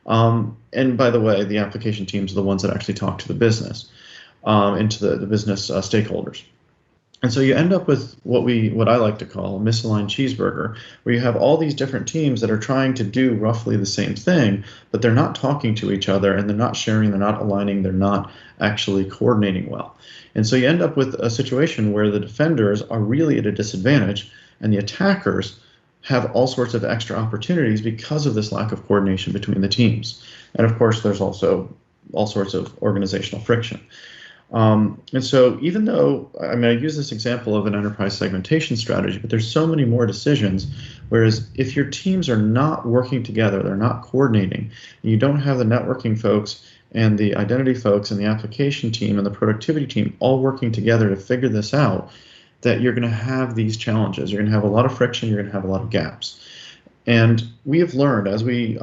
And by the way, the application teams are the ones that actually talk to the business, and to the business stakeholders. And so you end up with what I like to call a misaligned cheeseburger, where you have all these different teams that are trying to do roughly the same thing, but they're not talking to each other, and they're not sharing, they're not aligning, they're not actually coordinating well. And so you end up with a situation where the defenders are really at a disadvantage, and the attackers have all sorts of extra opportunities because of this lack of coordination between the teams. And of course, there's also all sorts of organizational friction. And so even though, I use this example of an enterprise segmentation strategy, but there's so many more decisions, whereas if your teams are not working together, they're not coordinating, and you don't have the networking folks and the identity folks and the application team and the productivity team all working together to figure this out, that you're going to have these challenges. You're going to have a lot of friction, you're going to have a lot of gaps. And we have learned as we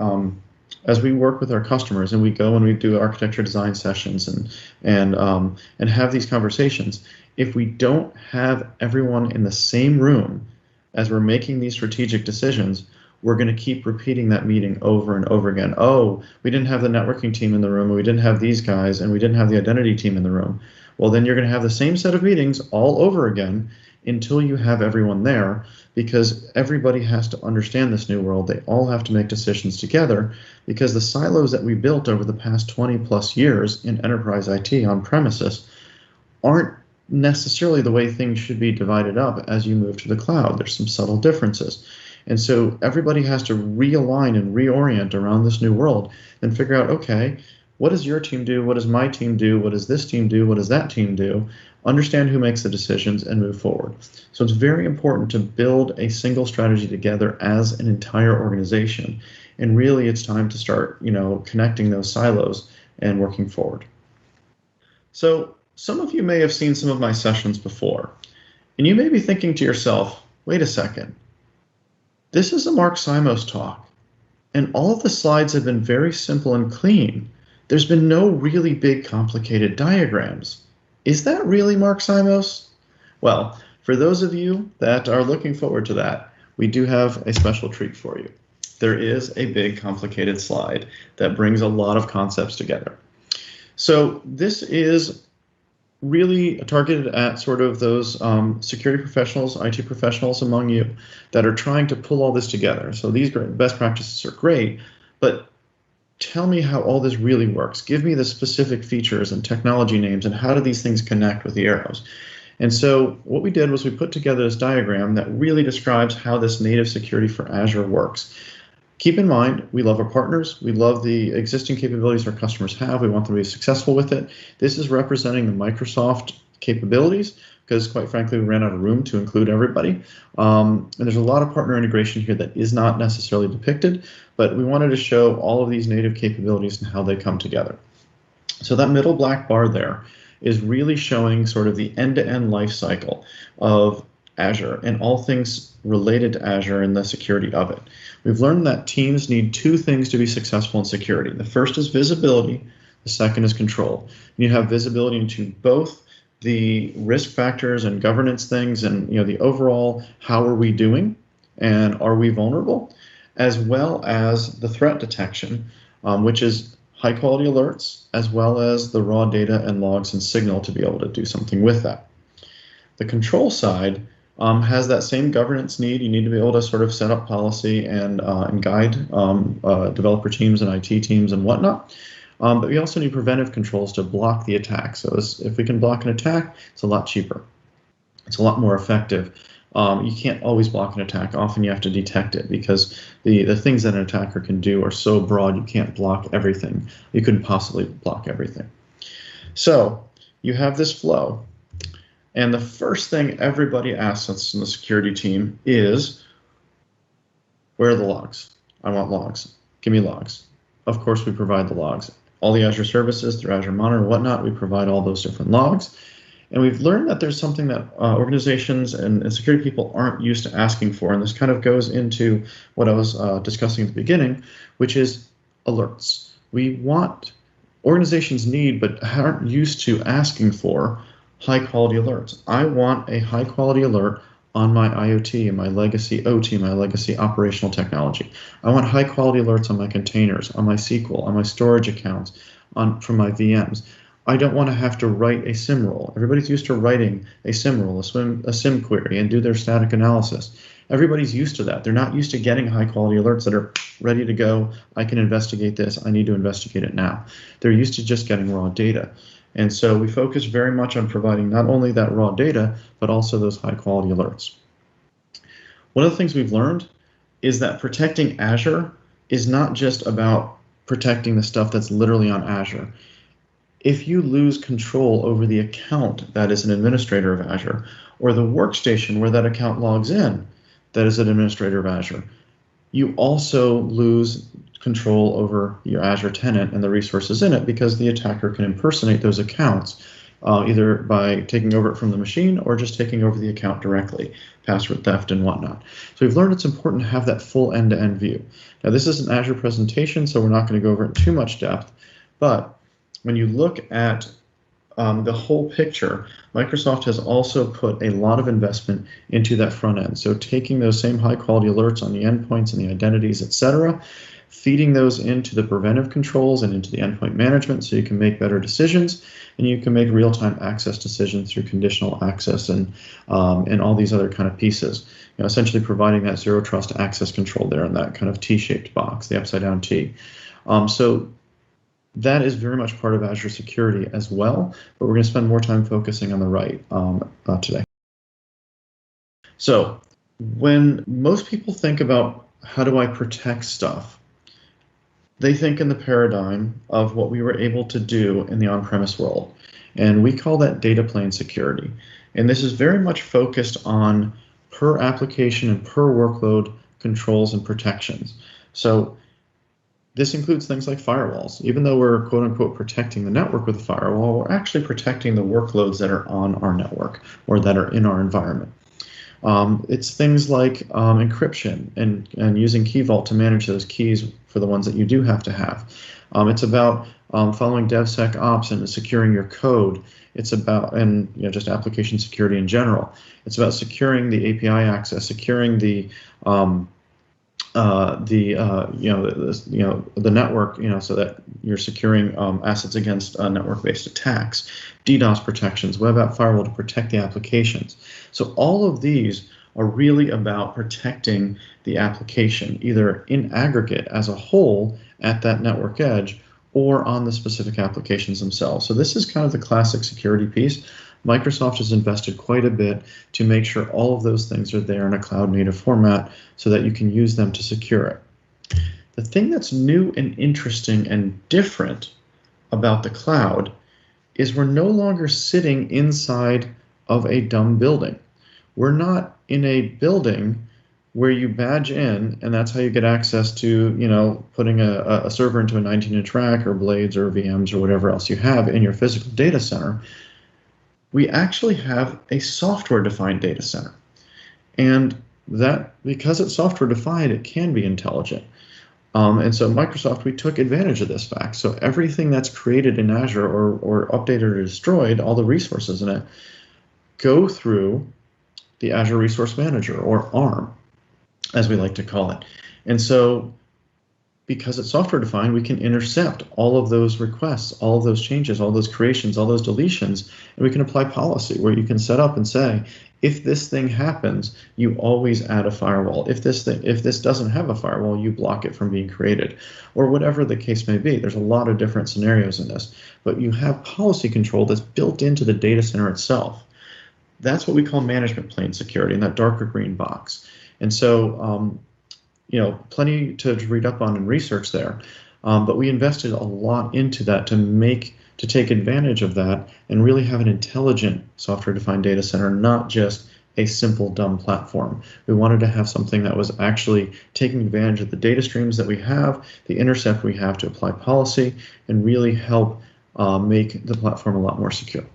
work with our customers and we go and we do architecture design sessions and have these conversations, if we don't have everyone in the same room as we're making these strategic decisions, we're going to keep repeating that meeting over and over again. Oh, we didn't have the networking team in the room, we didn't have these guys, and we didn't have the identity team in the room. Well, then you're going to have the same set of meetings all over again until you have everyone there, because everybody has to understand this new world. They all have to make decisions together, because the silos that we built over the past 20 plus years in enterprise IT on premises aren't necessarily the way things should be divided up as you move to the cloud. There's some subtle differences. And so everybody has to realign and reorient around this new world and figure out, okay, what does your team do? What does my team do? What does this team do? What does that team do? Understand who makes the decisions and move forward. So it's very important to build a single strategy together as an entire organization. And really, it's time to start, connecting those silos and working forward. So some of you may have seen some of my sessions before, and you may be thinking to yourself, wait a second, this is a Mark Simos talk, and all of the slides have been very simple and clean. There's been no really big complicated diagrams. Is that really Mark Simos? Well, for those of you that are looking forward to that, we do have a special treat for you. There is a big complicated slide that brings a lot of concepts together. So this is really targeted at sort of those security professionals, IT professionals among you that are trying to pull all this together. So these best practices are great, but tell me how all this really works. Give me the specific features and technology names and how do these things connect with the arrows. And so what we did was we put together this diagram that really describes how this native security for Azure works. Keep in mind, we love our partners. We love the existing capabilities our customers have. We want them to be successful with it. This is representing the Microsoft capabilities because, quite frankly, we ran out of room to include everybody. And there's a lot of partner integration here that is not necessarily depicted, but we wanted to show all of these native capabilities and how they come together. So that middle black bar there is really showing sort of the end-to-end life cycle of Azure and all things related to Azure and the security of it. We've learned that teams need two things to be successful in security. The first is visibility, the second is control. You have visibility into both the risk factors and governance things and the overall how are we doing and are we vulnerable, as well as the threat detection, which is high quality alerts, as well as the raw data and logs and signal to be able to do something with that. The control side has that same governance need. You need to be able to sort of set up policy and guide developer teams and IT teams and whatnot. But we also need preventive controls to block the attack. So if we can block an attack, it's a lot cheaper. It's a lot more effective. You can't always block an attack. Often you have to detect it because the things that an attacker can do are so broad you can't block everything. You couldn't possibly block everything. So you have this flow. And the first thing everybody asks us in the security team is, where are the logs? I want logs. Give me logs. Of course, we provide the logs. All the Azure services through Azure Monitor and whatnot, we provide all those different logs. And we've learned that there's something that organizations and security people aren't used to asking for. And this kind of goes into what I was discussing at the beginning, which is alerts. We want, organizations need, but aren't used to asking for high quality alerts. I want a high quality alert on my IoT and my legacy OT, my legacy operational technology. I want high quality alerts on my containers, on my SQL, on my storage accounts, from my VMs. I don't want to have to write a SIM rule. Everybody's used to writing a SIM rule, a SIM query, and do their static analysis. Everybody's used to that. They're not used to getting high quality alerts that are ready to go. I can investigate this. I need to investigate it now. They're used to just getting raw data. And so we focus very much on providing not only that raw data, but also those high quality alerts. One of the things we've learned is that protecting Azure is not just about protecting the stuff that's literally on Azure. If you lose control over the account that is an administrator of Azure, or the workstation where that account logs in that is an administrator of Azure, you also lose control over your Azure tenant and the resources in it because the attacker can impersonate those accounts either by taking over it from the machine or just taking over the account directly, password theft and whatnot. So we've learned it's important to have that full end-to-end view. Now this is an Azure presentation, so we're not going to go over it in too much depth, but when you look at the whole picture, Microsoft has also put a lot of investment into that front end. So taking those same high quality alerts on the endpoints and the identities, etc., feeding those into the preventive controls and into the endpoint management so you can make better decisions and you can make real-time access decisions through conditional access and all these other kind of pieces. Essentially providing that zero trust access control there in that kind of T-shaped box, the upside down T. So that is very much part of Azure security as well, but we're going to spend more time focusing on the right today. So when most people think about how do I protect stuff, they think in the paradigm of what we were able to do in the on-premise world. And we call that data plane security. And this is very much focused on per application and per workload controls and protections. So this includes things like firewalls. Even though we're quote unquote protecting the network with a firewall, we're actually protecting the workloads that are on our network or that are in our environment. It's things like encryption and using Key Vault to manage those keys for the ones that you do have to have. It's about following DevSecOps and securing your code. It's about, and just application security in general. It's about securing the API access, securing the network, so that you're securing assets against network-based attacks, DDoS protections, web app firewall to protect the applications. So all of these are really about protecting the application, either in aggregate as a whole at that network edge or on the specific applications themselves. So this is kind of the classic security piece. Microsoft has invested quite a bit to make sure all of those things are there in a cloud-native format so that you can use them to secure it. The thing that's new and interesting and different about the cloud is we're no longer sitting inside of a dumb building. We're not in a building where you badge in and that's how you get access to, putting a server into a 19-inch rack or blades or VMs or whatever else you have in your physical data center. We actually have a software-defined data center. And that, because it's software-defined, it can be intelligent. And so Microsoft, we took advantage of this fact. So everything that's created in Azure or updated or destroyed, all the resources in it, go through the Azure Resource Manager, or ARM, as we like to call it. And so because it's software defined, we can intercept all of those requests, all of those changes, all those creations, all those deletions, and we can apply policy where you can set up and say, if this thing happens, you always add a firewall. If this doesn't have a firewall, you block it from being created, or whatever the case may be. There's a lot of different scenarios in this, but you have policy control that's built into the data center itself. That's what we call management plane security in that darker green box. And so, plenty to read up on and research there, but we invested a lot into that to take advantage of that and really have an intelligent software-defined data center, not just a simple dumb platform. We wanted to have something that was actually taking advantage of the data streams that we have, the intercept we have to apply policy, and really help make the platform a lot more secure.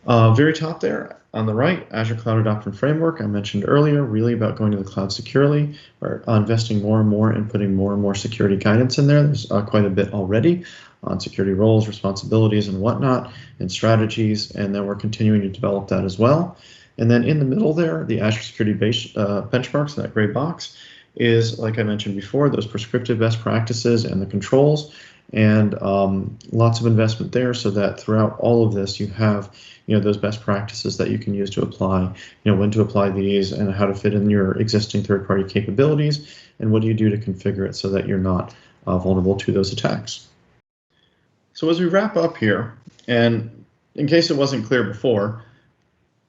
Very top there on the right, Azure Cloud Adoption Framework, I mentioned earlier, really about going to the cloud securely. We're investing more and more and putting more and more security guidance in there. There's quite a bit already on security roles, responsibilities, and whatnot, and strategies, and then we're continuing to develop that as well. And then in the middle there, the Azure Security benchmarks, that gray box, is, like I mentioned before, those prescriptive best practices and the controls, and lots of investment there so that throughout all of this you have those best practices that you can use to apply, when to apply these and how to fit in your existing third-party capabilities, and what do you do to configure it so that you're not vulnerable to those attacks. So as we wrap up here, and in case it wasn't clear before,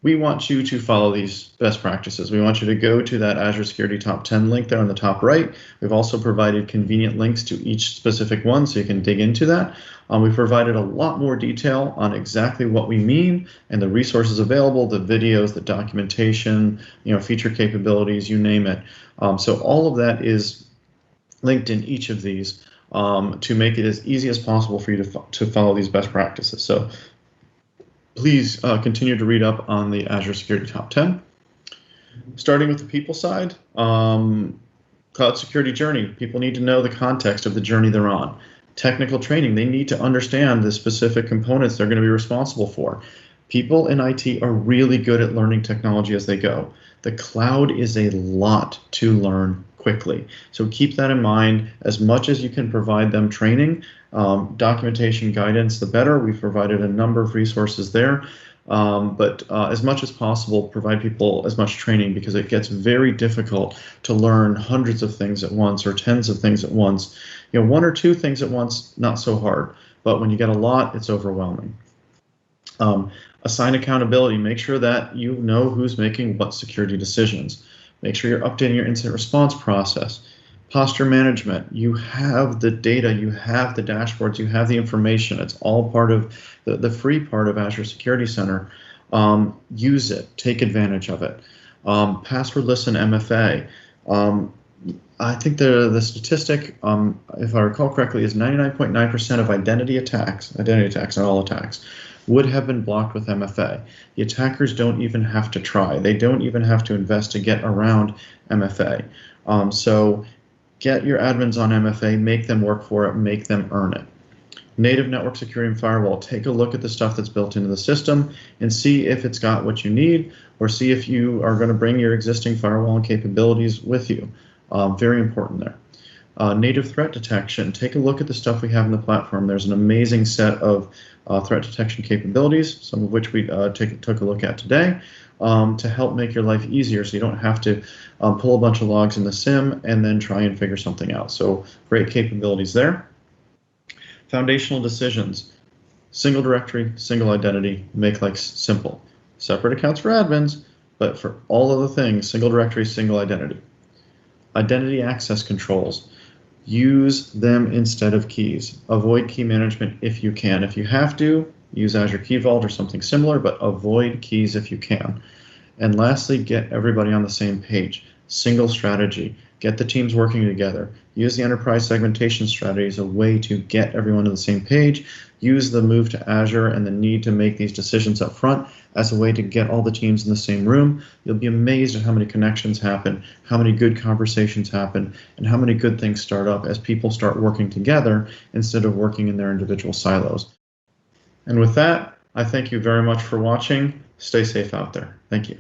we want you to follow these best practices. We want you to go to that Azure Security Top 10 link there on the top right. We've also provided convenient links to each specific one so you can dig into that. We've provided a lot more detail on exactly what we mean and the resources available, the videos, the documentation, feature capabilities, you name it. So all of that is linked in each of these to make it as easy as possible for you to follow these best practices. So please continue to read up on the Azure Security Top 10. Starting with the people side, cloud security journey. People need to know the context of the journey they're on. Technical training, they need to understand the specific components they're going to be responsible for. People in IT are really good at learning technology as they go. The cloud is a lot to learn quickly. So keep that in mind. As much as you can provide them training, documentation, guidance, the better. We've provided a number of resources there. But as much as possible, provide people as much training, because it gets very difficult to learn hundreds of things at once or tens of things at once. One or two things at once, not so hard. But when you get a lot, it's overwhelming. Assign accountability. Make sure that you know who's making what security decisions. Make sure you're updating your incident response process. Posture management, you have the data, you have the dashboards, you have the information. It's all part of the free part of Azure Security Center. Use it, take advantage of it. Passwordless and MFA. I think the statistic, if I recall correctly, is 99.9% of identity attacks, not all attacks, would have been blocked with MFA. The attackers don't even have to try. They don't even have to invest to get around MFA. So get your admins on MFA, make them work for it, make them earn it. Native network security and firewall, take a look at the stuff that's built into the system and see if it's got what you need, or see if you are going to bring your existing firewall and capabilities with you. Very important there. Native threat detection, take a look at the stuff we have in the platform. There's an amazing set of threat detection capabilities, some of which we took a look at today, to help make your life easier so you don't have to pull a bunch of logs in the SIM and then try and figure something out. So great capabilities there. Foundational decisions, single directory, single identity, make life simple. Separate accounts for admins, but for all other things, single directory, single identity. Identity access controls, use them instead of keys. Avoid key management if you can. If you have to, use Azure Key Vault or something similar, but avoid keys if you can. And lastly, get everybody on the same page. Single strategy. Get the teams working together. Use the enterprise segmentation strategy as a way to get everyone on the same page. Use the move to Azure and the need to make these decisions up front as a way to get all the teams in the same room. You'll be amazed at how many connections happen, how many good conversations happen, and how many good things start up as people start working together instead of working in their individual silos. And with that, I thank you very much for watching. Stay safe out there. Thank you.